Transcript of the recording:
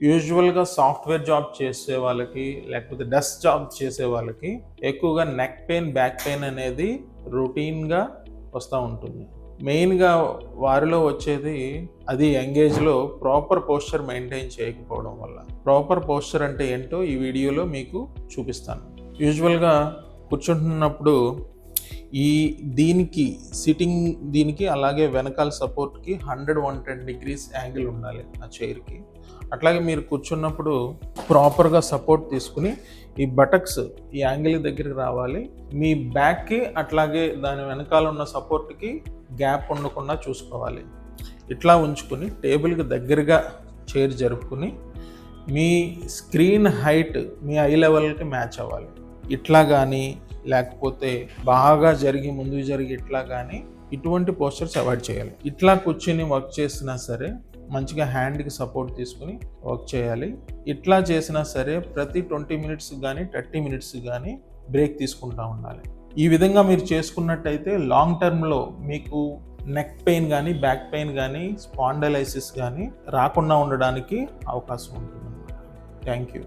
యూజువల్గా software job చేసే వాళ్ళకి లేకపోతే డెస్క్ జాబ్ చేసే వాళ్ళకి ఎక్కువగా నెక్ పెయిన్, బ్యాక్ పెయిన్ అనేది రొటీన్గా వస్తూ ఉంటుంది. మెయిన్గా వారిలో వచ్చేది అది యంగేజ్లో ప్రాపర్ పోస్చర్ మెయింటైన్ చేయకపోవడం వల్ల. ప్రాపర్ పోస్చర్ అంటే ఏంటో ఈ వీడియోలో మీకు చూపిస్తాను. యూజువల్గా కూర్చుంటున్నప్పుడు దీనికి సిట్టింగ్ దీనికి అలాగే వెనకాల సపోర్ట్కి 110 డిగ్రీస్ యాంగిల్ ఉండాలి ఆ చైర్కి. అట్లాగే మీరు కూర్చున్నప్పుడు ప్రాపర్గా సపోర్ట్ తీసుకుని ఈ బటక్స్ ఈ యాంగిల్ దగ్గరికి రావాలి. మీ బ్యాక్కి అట్లాగే దాని వెనకాల ఉన్న సపోర్ట్కి గ్యాప్ ఉండకుండా చూసుకోవాలి. ఇట్లా ఉంచుకుని టేబుల్కి దగ్గరగా చైర్ జరుపుకుని మీ స్క్రీన్ హైట్ మీ ఐ లెవెల్కి మ్యాచ్ అవ్వాలి. ఇట్లా కానీ లేకపోతే బాగా ముందుకు జరిగి ఇట్లా కానీ ఇటువంటి పోస్చర్స్ అవాయిడ్ చేయాలి. ఇట్లా కూర్చుని వర్క్ చేసినా సరే మంచిగా హ్యాండ్కి సపోర్ట్ తీసుకుని వర్క్ చేయాలి. ఇట్లా చేసినా సరే ప్రతి 20 మినిట్స్ కానీ 30 మినిట్స్ కానీ బ్రేక్ తీసుకుంటూ ఉండాలి. ఈ విధంగా మీరు చేసుకున్నట్టయితే లాంగ్ టర్మ్లో మీకు నెక్ పెయిన్ కానీ బ్యాక్ పెయిన్ కానీ స్పాండలైసిస్ కానీ రాకుండా ఉండడానికి అవకాశం ఉంటుంది. Thank you.